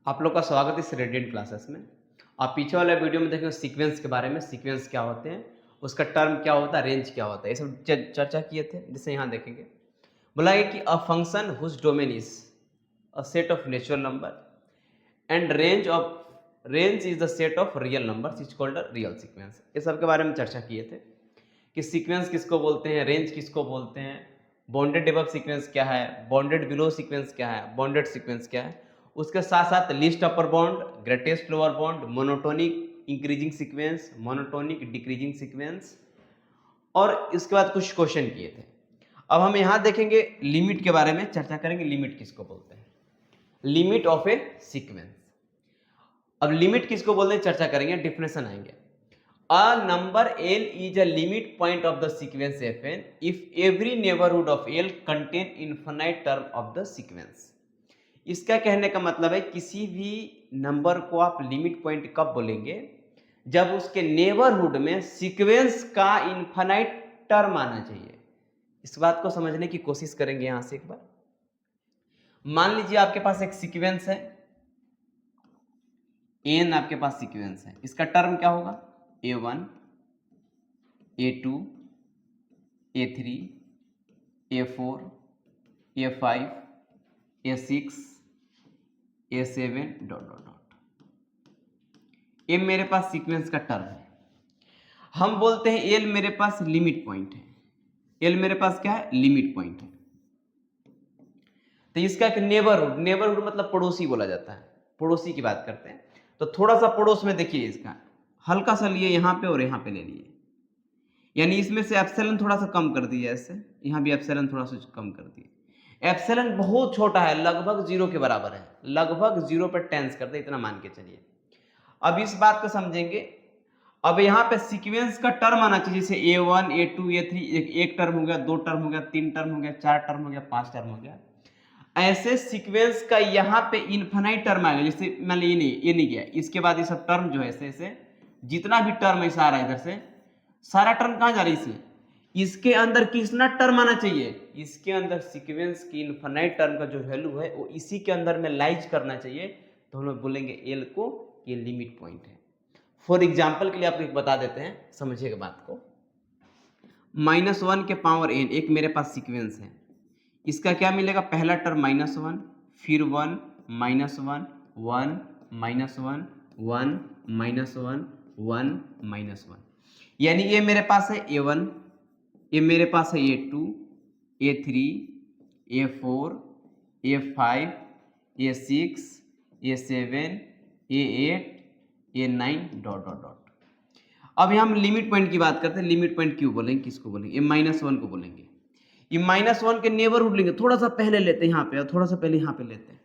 आप लोग का स्वागत है इस रेडिएंट क्लासेस में। आप पीछे वाले वीडियो में देखेंगे सीक्वेंस के बारे में, सीक्वेंस क्या होते हैं, उसका टर्म क्या होता है, रेंज क्या होता है, ये सब चर्चा किए थे। जिससे यहाँ देखेंगे बोला है कि a function whose domain is a set of natural number and range is the set of real number is called a real sequence. ये सब के बारे में चर्चा किए थे कि सीक्वेंस किसको बोलते हैं, रेंज किसको बोलते हैं, बॉन्डेड एबव सीक्वेंस क्या है, बॉन्डेड बिलो सीक्वेंस क्या है, बॉन्डेड सीक्वेंस क्या है। उसके साथ साथ least upper bound, greatest lower bound, monotonic increasing sequence, monotonic decreasing sequence, और इसके बाद कुछ क्वेश्चन किए थे। अब हम यहाँ देखेंगे लिमिट के बारे में चर्चा करेंगे। लिमिट किसको बोलते हैं, लिमिट ऑफ ए सीक्वेंस। अब लिमिट किसको बोलते हैं चर्चा करेंगे, डिफिनेशन आएंगे। A number L is a limit point of the sequence Fn if every neighborhood of L contain infinite term of the sequence। इसका कहने का मतलब है किसी भी नंबर को आप लिमिट पॉइंट कब बोलेंगे, जब उसके नेबरहुड में सीक्वेंस का इनफाइनाइट टर्म आना चाहिए। इस बात को समझने की कोशिश करेंगे यहां से एक बार। मान लीजिए आपके पास एक सीक्वेंस है n, आपके पास सीक्वेंस है, इसका टर्म क्या होगा, A1 A2 A3 A4 A5 A6 A7 dot dot dot. ये मेरे पास सीक्वेंस का टर्म है। हम बोलते हैं एल मेरे पास लिमिट पॉइंट है। एल मेरे पास क्या है, लिमिट पॉइंट है। तो इसका एक नेबरहुड, नेबरहुड मतलब पड़ोसी बोला जाता है, पड़ोसी की बात करते हैं। तो थोड़ा सा पड़ोस में देखिए, इसका हल्का सा लिए यहाँ पे और यहाँ पे ले लिए, यानी इसमें से एप्सिलॉन थोड़ा सा कम कर दिया, ऐसे यहाँ भी एप्सिलॉन थोड़ा सा कम कर दिया। एप्सिलॉन बहुत छोटा है, लगभग जीरो के बराबर है, लगभग जीरो पर टेंस करते, इतना मान के चलिए। अब इस बात को समझेंगे। अब यहाँ पे सीक्वेंस का टर्म आना चाहिए, जैसे A1 A2 A3, एक टर्म हो गया, दो टर्म हो गया, तीन टर्म हो गया, चार टर्म हो गया, पांच टर्म हो गया। ऐसे सीक्वेंस का यहाँ पे इनफाइनाइट टर्म आएगा। जैसे मान लीजिए ये नहीं गया, इसके बाद ये सब टर्म जो है ऐसे जितना भी टर्म ऐसा आ रहा है इधर से, सारा टर्म कहाँ जा रही है, इसके अंदर कितना टर्म आना चाहिए, इसके अंदर सीक्वेंस की इनफाइनाइट टर्म का जो वैल्यू है वो इसी के अंदर में लाइज करना चाहिए। तो हम लोग बोलेंगे एल को ये लिमिट पॉइंट है। फॉर एग्जाम्पल के लिए आपको एक बता देते हैं, समझिएगा बात को। -1 के पावर n एक मेरे पास सीक्वेंस है, इसका क्या मिलेगा, पहला टर्म -1, फिर 1 -1 1 -1 1 -1 1 -1, यानी ये मेरे पास है A1, ये मेरे पास है A2 A3 A4 A5 A6 A7 A8 A9 dot dot dot. अब यहाँ हम लिमिट पॉइंट की बात करते हैं। लिमिट पॉइंट क्यों बोलेंगे, किसको बोलेंगे, ये -1 को बोलेंगे। ये -1 के नेबरहुड लेंगे, थोड़ा सा पहले लेते हैं यहाँ पे और थोड़ा सा पहले यहाँ पे लेते हैं।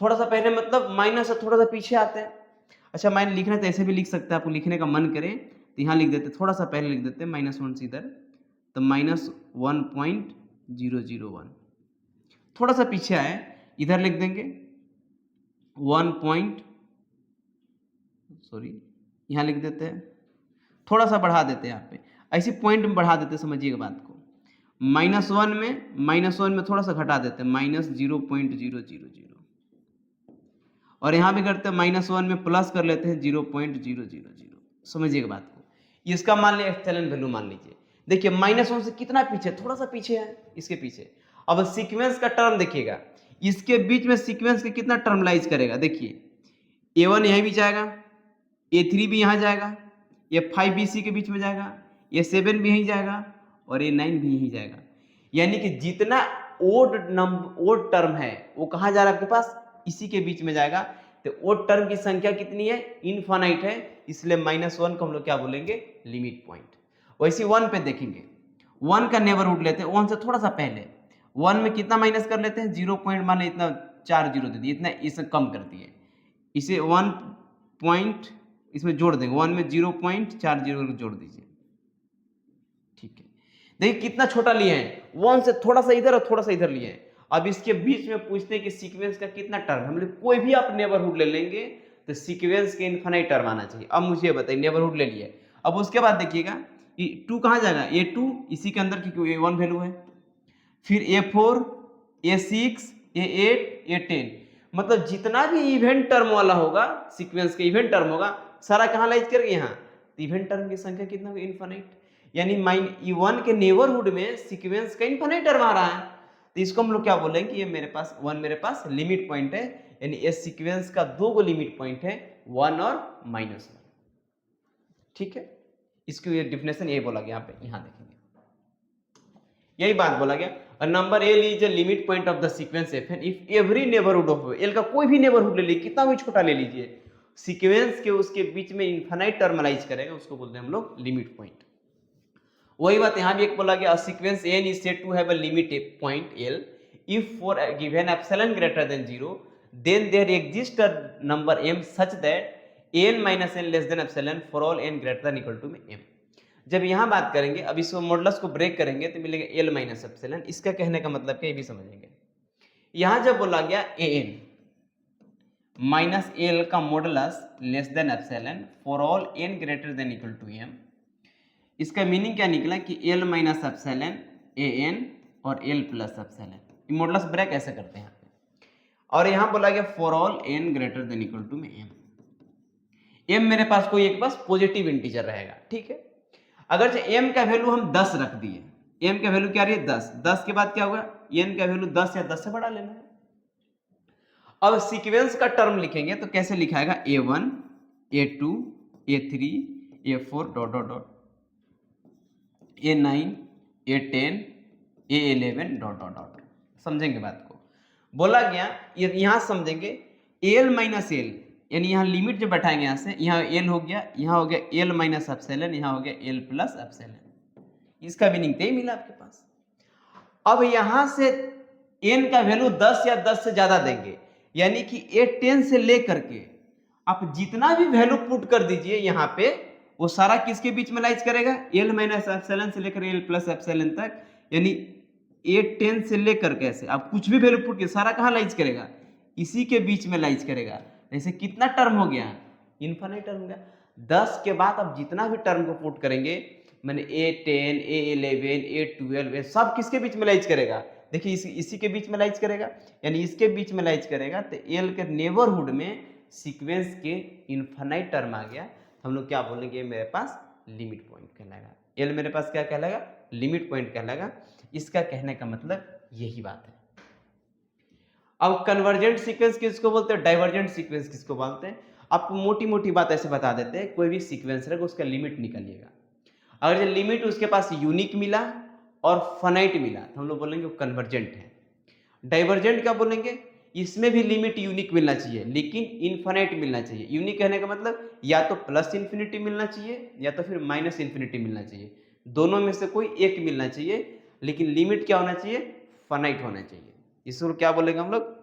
थोड़ा सा पहले मतलब माइनस से थोड़ा सा पीछे आते हैं। अच्छा, माइनस लिखना तो ऐसे भी लिख सकते हैं, आपको लिखने का मन करे तो यहाँ लिख देते, थोड़ा सा पहले लिख देते हैं -1 से इधर, तो -1.001। थोड़ा सा पीछे आए, इधर लिख देंगे 1 यहाँ लिख देते हैं, थोड़ा सा बढ़ा देते हैं यहाँ पे, ऐसी पॉइंट में बढ़ा देते हैं, समझिएगा बात को। -1 में थोड़ा सा घटा देते हैं, -0.000, और यहाँ भी करते हैं -1 में प्लस कर लेते हैं 0.000। समझिएगा बात को। इसका मान लिया एप्सिलॉन वैल्यू मान लीजिए। देखिए -1 से कितना पीछे, थोड़ा सा पीछे है, इसके पीछे। अब सीक्वेंस का टर्म देखिएगा, इसके बीच में सीक्वेंस के कितना टर्म लाइज करेगा। देखिए A1 यहीं भी जाएगा, A3 भी यहाँ जाएगा, A5 भी इसी के बीच में जाएगा, A7 भी यहीं जाएगा, और A9 भी यहीं जाएगा। यानी कि जितना ओड टर्म है वो कहाँ जा रहा है आपके पास, इसी के बीच में जाएगा। तो ओड टर्म की संख्या कितनी है, इनफाइनाइट है, इसलिए -1 को हम लोग क्या बोलेंगे, लिमिट पॉइंट। वैसे 1 पे देखेंगे, 1 का नेबरहुड लेते हैं, 1 से थोड़ा सा पहले 1 में कितना माइनस कर लेते हैं, 0 पॉइंट, मान इतना 4 जीरो दे दिए, इतना इसे कम कर दिए, इसे 1 पॉइंट इसमें जोड़ देंगे, 1 में 0.40 जोड़ दीजिए, ठीक है। देखिए कितना छोटा लिए हैं, 1 से थोड़ा सा इधर और थोड़ा सा इधर लिए हैं। अब इसके बीच में पूछते हैं कि सीक्वेंस का कितना टर्म, हम लोग कोई भी आप नेबरहुड ले लेंगे तो सीक्वेंस के इनफाइनाइट टर्म आना चाहिए। अब मुझे बताइए, नेबरहुड ले लिए, अब उसके बाद देखिएगा 2 कहाँ जाएगा, A2 इसी के अंदर, क्योंकि A1 वैल्यू है, फिर A4 A6 A8 A10, मतलब जितना भी इवेंट टर्म वाला होगा, सीक्वेंस के इवेंट टर्म होगा, सारा कहाँ लाइज करेगा, यहाँ। इवेंट टर्म की संख्या कितना होगा, इनफाइनाइट। यानी वन के नेबरहुड में सीक्वेंस का इनफाइनाइट टर्म आ रहा है, तो इसको हम लोग क्या बोलेंगे, ये मेरे पास लिमिट पॉइंट है, यानी इस सीक्वेंस का दो गो लिमिट पॉइंट है, 1 और -1। ठीक है, इसकी ये डिफिनेशन ये बोला गया यहाँ पे, यहाँ देखेंगे यही बात बोला गया। A number L is a limit point of the sequence Fn if every neighborhood of L का कोई भी नेबरहुड ले लीजिए, कितना भी छोटा ले लीजिए, सीक्वेंस के उसके बीच में इनफाइनाइट टर्मलाइज करेगा, उसको बोलते हैं हम लोग लिमिट पॉइंट। वही बात यहाँ भी एक बोला गया, sequence n is said to have a limit point L if for a given epsilon greater than 0 then there exists a number m such that n minus n less than epsilon for all n greater than equal to m। जब यहाँ बात करेंगे, अब इस modulus को break करेंगे तो मिलेगा L माइनस एप्सिलॉन। इसका कहने का मतलब क्या, ये भी समझेंगे। यहाँ जब बोला गया an माइनस L का modulus less than epsilon for all n greater than equal to m, इसका मीनिंग क्या निकला कि L माइनस एप्सिलॉन an और L plus epsilon, modulus break ऐसे करते हैं यहाँ पे। और यहाँ बोला गया for all n greater than equal to m, m मेरे पास कोई एक पास पॉजिटिव इंटीजर रहेगा, ठीक है। अगर m का वैल्यू हम 10 रख दिए, m का वैल्यू क्या रही है 10, 10 के बाद क्या होगा, n का वैल्यू 10 या 10 से बड़ा लेना है। अब सीक्वेंस का टर्म लिखेंगे तो कैसे लिखाएगा, a1 a2 a3 a4 dot dot dot a9 a10 a11 dot dot dot. समझेंगे बात को, बोला गया यहां समझेंगे l माइनस एल, यानी यहाँ लिमिट जो बैठाएंगे यहाँ से, यहाँ l हो गया, यहाँ हो गया l माइनस एप्सिलॉन, यहाँ हो गया l प्लस एप्सिलॉन। इसका मीनिंग तो ही मिला आपके पास। अब यहाँ से n का वैल्यू 10 या 10 से ज्यादा देंगे, यानी कि a10 से लेकर के आप जितना भी वैल्यू पुट कर दीजिए यहाँ पे, वो सारा किसके बीच में लाइज करेगा, l माइनस एप्सिलॉन से लेकर l प्लस एप्सिलॉन तक, यानी a10 से लेकर कैसे आप कुछ भी वैल्यू पुट किए, सारा कहाँ लाइज करेगा, इसी के बीच में लाइज करेगा। जैसे कितना टर्म हो गया, इनफाइनाइट टर्म हो गया। 10 के बाद आप जितना भी टर्म को पुट करेंगे, मैंने a10 a11 a12 सब किसके बीच में लाइज करेगा, देखिए इसी के बीच में लाइज करेगा, यानी इसके बीच में लाइज करेगा, तो l के नेबरहुड में सीक्वेंस के इनफाइनाइट टर्म आ गया, हम लोग क्या बोलेंगे, मेरे पास लिमिट पॉइंट कहलाएगा। l मेरे पास क्या कहलाएगा, लिमिट पॉइंट कहलाएगा। इसका कहने का मतलब यही बात है। अब कन्वर्जेंट सीक्वेंस किसको बोलते हैं, डाइवर्जेंट सीक्वेंस किसको बोलते हैं। आपको मोटी मोटी बात ऐसे बता देते हैं, कोई भी सीक्वेंस रहेगा उसका लिमिट निकालिएगा। अगर जो लिमिट उसके पास यूनिक मिला और फाइनाइट मिला तो हम लोग बोलेंगे वो कन्वर्जेंट है। डाइवर्जेंट क्या बोलेंगे, इसमें भी लिमिट यूनिक मिलना चाहिए लेकिन इनफाइनाइट मिलना चाहिए। यूनिक कहने का मतलब या तो प्लस इन्फिनिटी मिलना चाहिए या तो फिर माइनस इन्फिनिटी मिलना चाहिए, दोनों में से कोई एक मिलना चाहिए, लेकिन लिमिट क्या होना चाहिए, फाइनाइट होना चाहिए। इसको क्या बोलेंगे हम लोग,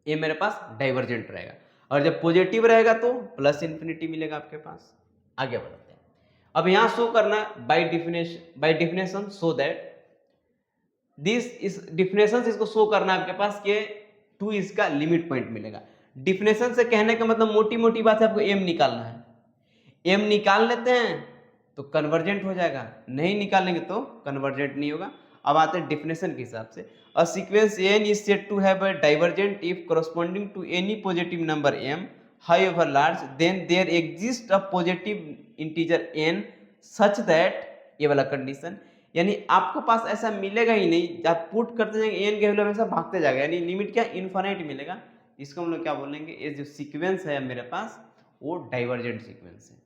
ये मेरे पास डाइवर्जेंट रहेगा। और जब पॉजिटिव रहेगा तो प्लस इन्फिनिटी मिलेगा आपके पास। आगे बढ़ते हैं, अब यहां शो करना by definition show that this इस डिफिनेशन से इसको शो करना आपके पास कि 2 इसका लिमिट पॉइंट मिलेगा। डिफिनेशन से कहने का मतलब मोटी मोटी बात है, आपको m निकालना है। m निकाल लेते हैं तो कन्वर्जेंट हो जाएगा, नहीं निकालेंगे तो कन्वर्जेंट नहीं होगा। अब आते हैं डिफिनेशन के हिसाब से, a sequence n is said to have a divergent if corresponding to any positive number m however large, then there exists a positive integer n such that, ये वाला कंडीशन, यानी आपको पास ऐसा मिलेगा ही नहीं, आप पुट करते जाएंगे n के वैल्यू हमेशा भागते जाएगा, यानी लिमिट क्या इनफाइनाइट मिलेगा। इसको हम लोग क्या बोलेंगे, ये जो सीक्वेंस है मेरे पास वो डाइवर्जेंट सीक्वेंस है।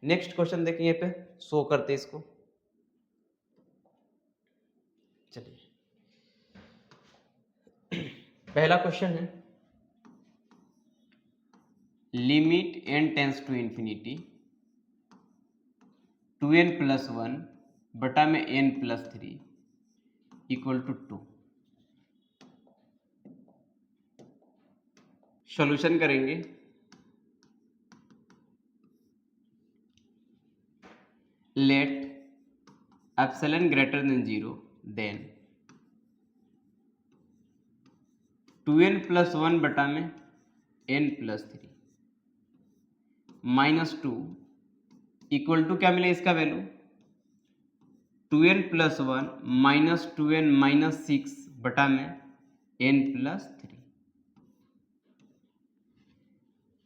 नेक्स्ट क्वेश्चन देखिए, यहाँ पे शो करते इसको, चलिए पहला क्वेश्चन है, limit n tends to infinity 2n plus 1 बटा में n plus 3 equal to 2। Solution करेंगे, let epsilon greater than 0 then 2n plus 1 बटा में n plus 3 minus 2 equal to क्या मिले इसका value 2n plus 1 minus 2n minus 6 बटा में n प्लस 3।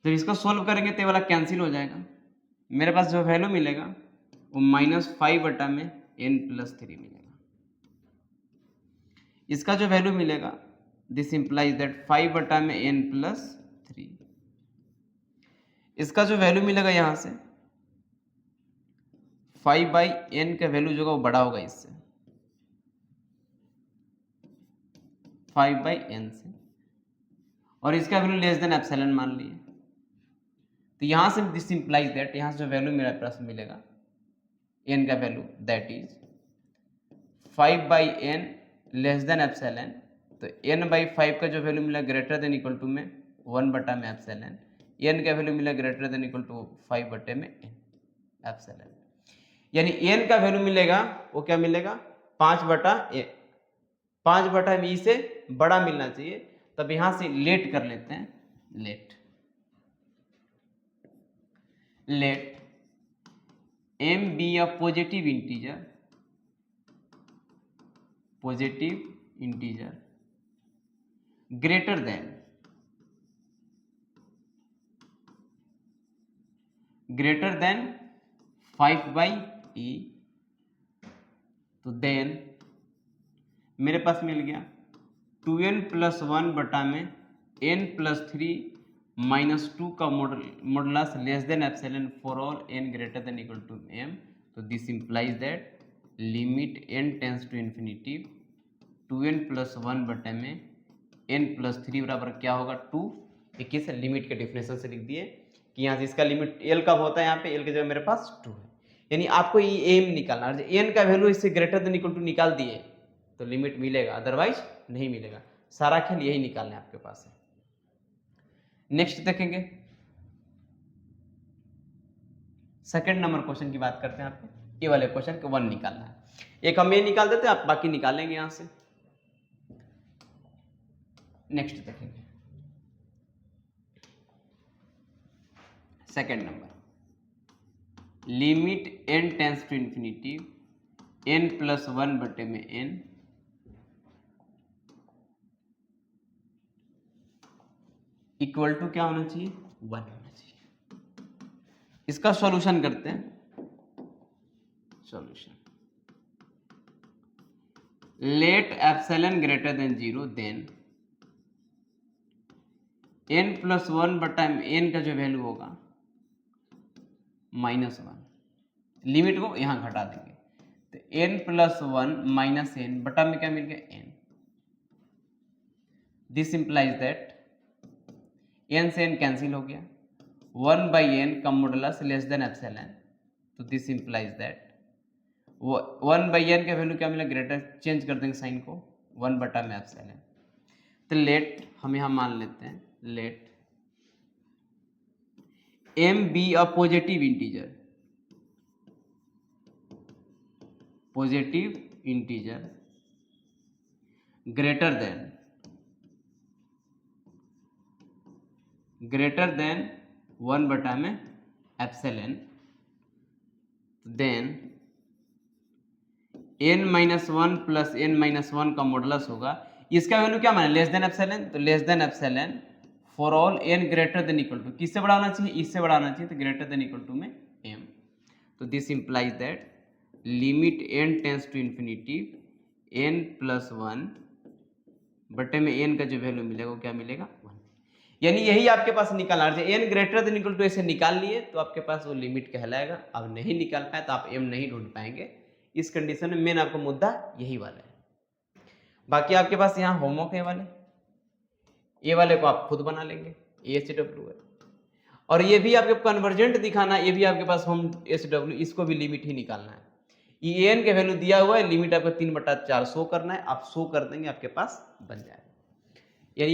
जब इसको सोल्व करेंगे तो ये वाला कैंसिल हो जाएगा, मेरे पास जो वैल्यू मिलेगा वो -5/n+3 मिलेगा। इसका जो वैल्यू मिलेगा दिस इंप्लाइज दैट 5/n+3। इसका जो वैल्यू मिलेगा यहाँ से 5/n का वैल्यू जो होगा वो बड़ा होगा इससे 5/n से, और इसका वैल्यू लेस देन एप्सिलॉन मान लिए। तो यहाँ से दिस इंप्लाइज दैट यहाँ से जो वैल्यू मेरा पास मिलेगा n का value that is 5/n less than epsilon. तो n/5 का जो वैल्यू मिला ग्रेटर देन इक्वल टू में 1/एप्सिलॉन, n का वैल्यू मिला greater than equal to 5/n epsilon. यानी n का वैल्यू मिलेगा वो क्या मिलेगा 5/e से बड़ा मिलना चाहिए। तब यहां से लेट कर लेते हैं, लेट m be a positive integer greater than 5/e। तो देन मेरे पास मिल गया 2n + 1/n+3 -2 का modulus less than epsilon for all n greater than equal to m। तो this implies that limit n tends to infinity 2n + 1/में n+3 बराबर क्या होगा 2। एक से लिमिट के डिफिनेशन से लिख दिए कि यहाँ से इसका लिमिट l कब होता है, यहाँ पे l की जगह मेरे पास 2 है। यानी आपको ये m निकालना है, n का वैल्यू इससे ग्रेटर देन इक्वल टू निकाल दिए तो लिमिट मिलेगा, अदरवाइज नहीं मिलेगा। सारा खेल यही निकालना है आपके पास है। नेक्स्ट देखेंगे, सेकंड नंबर क्वेश्चन की बात करते हैं। आपको ये वाले क्वेश्चन के 1 निकालना है, एक हम ये निकाल देते हैं, आप बाकी निकालेंगे यहां से। नेक्स्ट देखेंगे second number, limit n tends to infinity n + 1/n equal to क्या होना चाहिए 1 होना चाहिए। इसका सॉल्यूशन करते हैं। Solution let epsilon greater than 0 then n + 1/n का जो वैल्यू होगा -1, लिमिट को यहां घटा देंगे तो n + 1 - n बटा में क्या मिल गया n। This implies that n से n कैंसिल हो गया, 1/n का मॉडुलस लेस देन एप्सिलॉन। तो दिस इंप्लाइज दैट 1/n का वैल्यू क्या मिला ग्रेटर, चेंज कर देंगे साइन को 1/एप्सिलॉन। तो लेट हम यहां मान लेते हैं, लेट m be a positive integer greater than 1/एप्सिलॉन। देन n - 1 + n - 1 का मॉडुलस होगा, इसका वैल्यू क्या माने लेस देन एप्सिलॉन। तो less than epsilon for all n greater than equal to, किससे बड़ा होना चाहिए इससे बड़ा होना चाहिए, तो ग्रेटर देन इक्वल टू में m। तो this implies that limit n tends to infinity n + 1/में n का जो वैल्यू मिलेगा वो क्या मिलेगा 1। यानी यही आपके पास निकालना है, n greater than equal to ऐसे निकाल लिए तो आपके पास वो लिमिट कहलाएगा। अब नहीं निकाल पाए तो आप m नहीं ढूंढ पाएंगे। इस कंडीशन में मेन आपको मुद्दा यही वाला है। बाकी आपके पास यहाँ होमवर्क है वाले, ये वाले को आप खुद बना लेंगे, AHW है। और ये भी आपके कन्वर्जेंट दिखाना, ये भी आपके पास होम SW, इसको भी लिमिट ही निकालना है। ये n के वैल्यू दिया हुआ है, लिमिट आपका 3/4 शो करना है, आप शो कर देंगे आपके पास बन जाएगा। यानी